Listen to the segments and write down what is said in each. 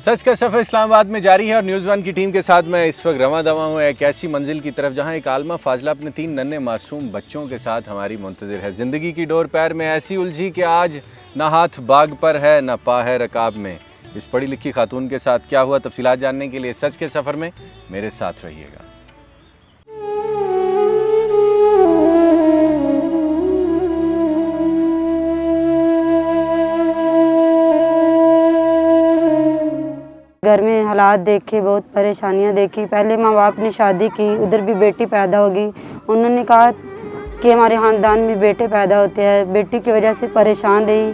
सच का सफ़र इस्लामाबाद में जारी है और न्यूज़ वन की टीम के साथ मैं इस वक्त रवां दवा हूँ एक ऐसी मंजिल की तरफ जहाँ एक आलमा फाजला अपने 3 नन्हे मासूम बच्चों के साथ हमारी मुंतज़िर है। ज़िंदगी की डोर पैर में ऐसी उलझी कि आज ना हाथ बाग पर है ना पा है रकाब में। इस पढ़ी लिखी खातून के साथ क्या हुआ, तफसीलात जानने के लिए सच के सफ़र में मेरे साथ रहिएगा। घर में हालात देखे, बहुत परेशानियां देखी। पहले माँ बाप ने शादी की, उधर भी बेटी पैदा होगी। उन्होंने कहा कि हमारे ख़ानदान में बेटे पैदा होते हैं। बेटी की वजह से परेशान रही।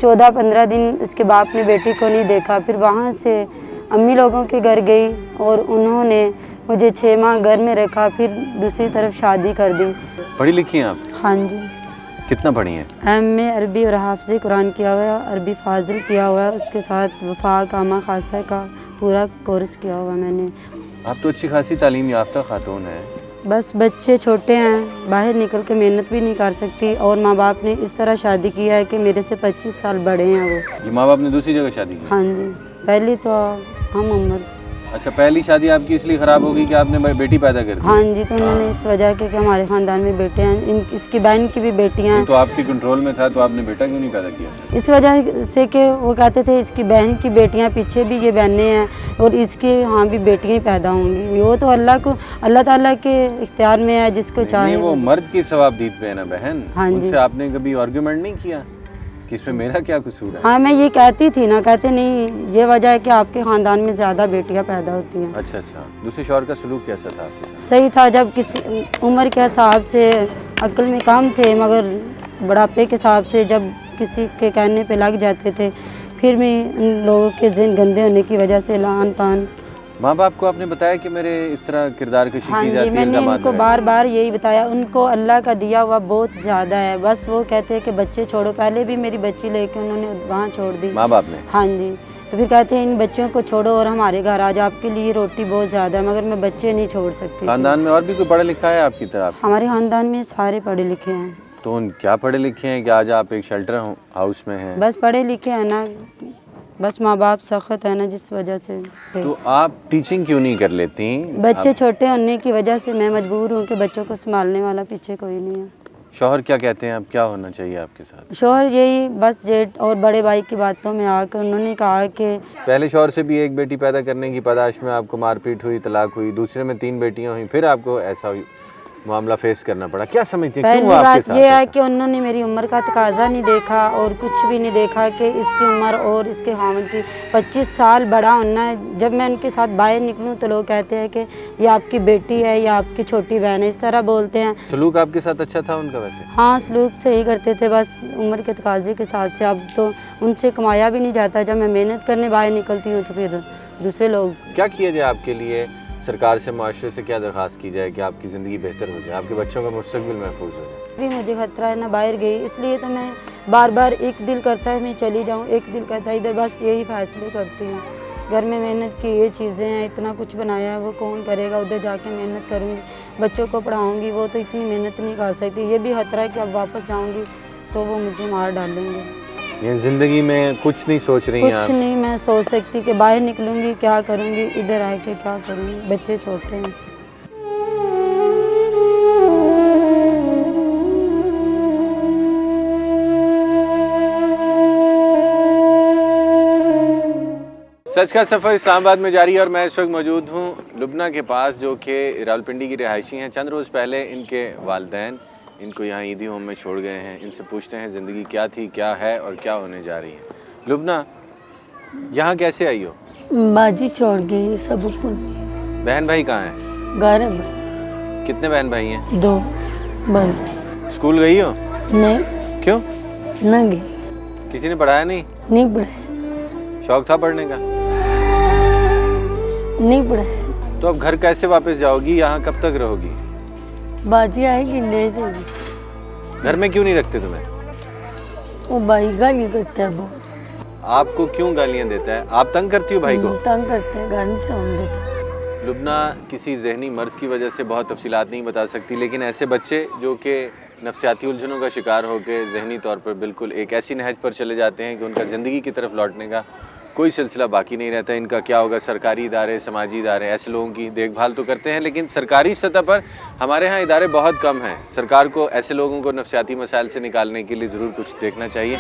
14-15 दिन उसके बाप ने बेटी को नहीं देखा। फिर वहाँ से अम्मी लोगों के घर गई और उन्होंने मुझे 6 माह घर में रखा। फिर दूसरी तरफ शादी कर दी। पढ़ी लिखी हैं आप? हाँ जी। कितना पढ़ी हैं? एम.ए. अरबी और हाफ़िज़ कुरान किया हुआ है, अरबी फाजिल किया हुआ है, उसके साथ वफा कामा खासा का पूरा कोर्स किया हुआ मैंने। आप तो अच्छी खासी तालीम याफ्ता खातून हैं। बस बच्चे छोटे हैं, बाहर निकल के मेहनत भी नहीं कर सकती और माँ बाप ने इस तरह शादी किया है कि मेरे से 25 साल बड़े हैं वो। ये माँ बाप ने दूसरी जगह शादी की? हाँ जी, पहली तो हम उम्र। अच्छा, पहली शादी आपकी इसलिए ख़राब हो गई कि आपने बेटी पैदा कर दी? हाँ जी, तो उन्होंने इस वजह के कि हमारे ख़ानदान में बेटे हैं, इसकी बहन की भी बेटियाँ हैं। तो आपके कंट्रोल में था तो आपने बेटा क्यों नहीं पैदा किया? इस वजह से कि वो कहते थे इसकी बहन की बेटियां, पीछे भी ये बहनें हैं और इसके यहाँ भी बेटियां ही पैदा होंगी। वो तो अल्लाह ताला के इख्तियार में है, जिसको चाहे। वो मर्द की सवाबदीद पे है ना बहन। हाँ जी। उनसे आपने कभी आर्गुमेंट नहीं किया कि इसमें मेरा क्या कसूर है? हाँ, मैं ये कहती थी ना, कहते नहीं ये वजह है कि आपके ख़ानदान में ज़्यादा बेटियाँ पैदा होती हैं। अच्छा। दूसरे शौहर का सलूक कैसा था आपके साथ? सही था, जब किसी उम्र के हिसाब से अक्ल में कम थे, मगर बुढ़ापे के हिसाब से जब किसी के कहने पे लग जाते थे, फिर भी उन लोगों के ज़हन गंदे होने की वजह से लान तान। माँ बाप को आपने बताया कि मेरे इस तरह किरदार कशी हाँ की जाती जी, है? मैंने उनको बार बार यही बताया। उनको अल्लाह का दिया हुआ बहुत ज़्यादा है, बस वो कहते हैं कि बच्चे छोड़ो। पहले भी मेरी बच्ची लेके उन्होंने वहाँ छोड़ दी, माँ बाप ने? हाँ जी। तो फिर कहते हैं इन बच्चों को छोड़ो और हमारे घर आ जाओ, आपके लिए रोटी बहुत ज़्यादा है, मगर मैं बच्चे नहीं छोड़ सकती। खानदान में और भी कोई पढ़ा लिखा है आपकी तरह? हमारे ख़ानदान में सारे पढ़े लिखे हैं। तो क्या पढ़े लिखे हैं कि आज आप एक शेल्टर हाउस में हैं? बस पढ़े लिखे हैं ना, बस माँ बाप सख्त है ना, जिस वजह से। तो आप टीचिंग क्यों नहीं कर लेती? बच्चे छोटे होने की वजह से मैं मजबूर हूँ कि बच्चों को संभालने वाला पीछे कोई नहीं है। शौहर क्या कहते हैं, अब क्या होना चाहिए आपके साथ? शौहर यही बस जेठ और बड़े भाई की बातों में आकर उन्होंने कहा कि पहले शौहर से भी एक बेटी पैदा करने की पैदाश में आपको मारपीट हुई, तलाक हुई, दूसरे में 3 बेटियां हुई, फिर आपको ऐसा मामला फेस करना पड़ा। क्या समझते हैं, पहली क्यों आपके बात साथ ये है ऐसा? कि उन्होंने मेरी उम्र का तकाजा नहीं देखा और कुछ भी नहीं देखा कि इसकी उम्र और इसके खामद की 25 साल बड़ा होना है। जब मैं उनके साथ बाहर निकलूं तो लोग कहते हैं कि ये आपकी बेटी है या आपकी छोटी बहन है, इस तरह बोलते हैं। सलूक आपके साथ अच्छा था उनका वैसे? हाँ, सलूक सही करते थे, बस उम्र के तकाजे के हिसाब से। अब तो उनसे कमाया भी नहीं जाता। जब मैं मेहनत करने बाहर निकलती हूँ तो फिर दूसरे लोग। क्या किया जाए आपके लिए? सरकार से, माशरे से क्या दरख्वास्त की जाए कि आपकी ज़िंदगी बेहतर हो जाए, आपके बच्चों का मुस्तकबिल महफूज हो जाए? भी मुझे खतरा है ना, बाहर गई, इसलिए तो मैं बार बार, एक दिल करता है मैं चली जाऊँ, एक दिल करता है इधर, बस यही फैसले करती हूँ। घर में मेहनत की ये चीज़ें हैं, इतना कुछ बनाया है, वो कौन करेगा? उधर जाके मेहनत करूँगी, बच्चों को पढ़ाऊँगी, वो तो इतनी मेहनत नहीं कर सकती। ये भी खतरा है कि अब वापस जाऊँगी तो वो मुझे मार डालेंगे। ये ज़िंदगी में कुछ नहीं सोच रही हैं आप? कुछ नहीं मैं सोच सकती कि बाहर निकलूँगी क्या करूँगी, इधर आके क्या करूँगी, बच्चे छोटे हैं। सच का सफ़र इस्लामाबाद में जारी है और मैं इस वक्त मौजूद हूँ लुबना के पास, जो कि रावलपिंडी की रिहायशी हैं। चंद रोज़ पहले इनके वालिदैन इनको यहाँ ईदी होम में छोड़ गए हैं। इनसे पूछते हैं ज़िंदगी क्या थी, क्या है और क्या होने जा रही है। लुबना, यहाँ कैसे आई हो? बाजी छोड़ गई सब को। बहन भाई कहाँ हैं? घर में कितने बहन भाई हैं? 2 भाई। स्कूल गई हो? नहीं। क्यों? ना गई। किसी ने पढ़ाया नहीं? नहीं पढ़ाया। शौक था पढ़ने का? नहीं पढ़ाया। तो अब घर कैसे वापस जाओगी? यहाँ कब तक रहोगी? बाजी आएगी ले जाएगी। घर में क्यों नहीं रखते तुम्हें? वो भाई गाली करता है बहुत। आपको क्यों गालियाँ देता है? आप तंग करती हो भाई को? तंग करते हैं, गाली से हम देते। लुबना किसी जहनी मर्ज की वजह से बहुत तफसीलात नहीं बता सकती, लेकिन ऐसे बच्चे जो कि नफ्सियाती उलझनों का शिकार होकर जहनी तौर पर बिल्कुल एक ऐसी नहज पर चले जाते हैं कि उनका ज़िंदगी की तरफ लौटने का कोई सिलसिला बाकी नहीं रहता। इनका क्या होगा, सरकारी इदारे, समाजी इदारे ऐसे लोगों की देखभाल तो करते हैं, लेकिन सरकारी सतह पर हमारे यहाँ इदारे बहुत कम हैं। सरकार को ऐसे लोगों को नफसियाती मसाइल से निकालने के लिए ज़रूर कुछ देखना चाहिए।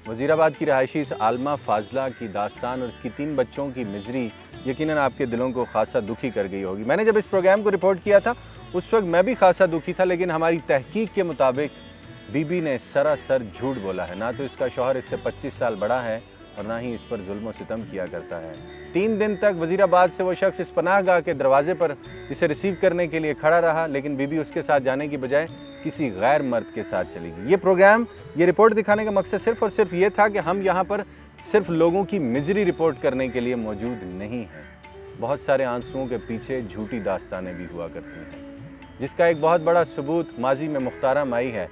वज़ीराबाद की रहायशी इस आलमा फाजला की दास्तान और उसकी 3 बच्चों की मिजरी यकीनन आपके दिलों को खासा दुखी कर गई होगी। मैंने जब इस प्रोग्राम को रिपोर्ट किया था उस वक्त मैं भी खासा दुखी था, लेकिन हमारी तहकीक के मुताबिक बीबी ने सरासर झूठ बोला है। ना तो इसका शौहर इससे 25 साल बड़ा है और ना ही इस पर जुल्म सितम किया करता है। 3 दिन तक वज़ीराबाद से वो शख्स इस पनाहगाह के दरवाजे पर इसे रिसीव करने के लिए खड़ा रहा, लेकिन बीबी उसके साथ जाने की बजाय किसी गैर मर्द के साथ चली गई। ये प्रोग्राम, ये रिपोर्ट दिखाने का मकसद सिर्फ और सिर्फ ये था कि हम यहाँ पर सिर्फ लोगों की मिजरी रिपोर्ट करने के लिए मौजूद नहीं हैं। बहुत सारे आंसुओं के पीछे झूठी दास्तानें भी हुआ करती हैं, जिसका एक बहुत बड़ा सबूत माजी में मुख्तारा माई है,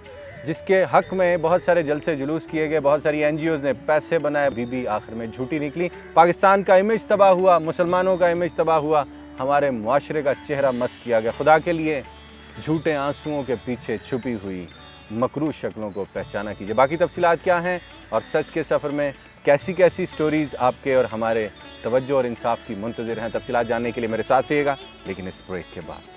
जिसके हक में बहुत सारे जलसे जुलूस किए गए, बहुत सारी NGOs ने पैसे बनाए। बीबी आखिर में झूठी निकली। पाकिस्तान का इमेज तबाह हुआ, मुसलमानों का इमेज तबाह हुआ, हमारे मुआशरे का चेहरा मस्क किया गया। खुदा के लिए झूठे आंसुओं के पीछे छुपी हुई मकरू शक्लों को पहचाना कीजिए। बाकी तफसीलात क्या हैं और सच के सफ़र में कैसी कैसी स्टोरीज़ आपके और हमारे तवज्जो और इंसाफ की मुंतज़िर हैं, तफसीलात जानने के लिए मेरे साथ रहिएगा, लेकिन इस ब्रेक के बाद।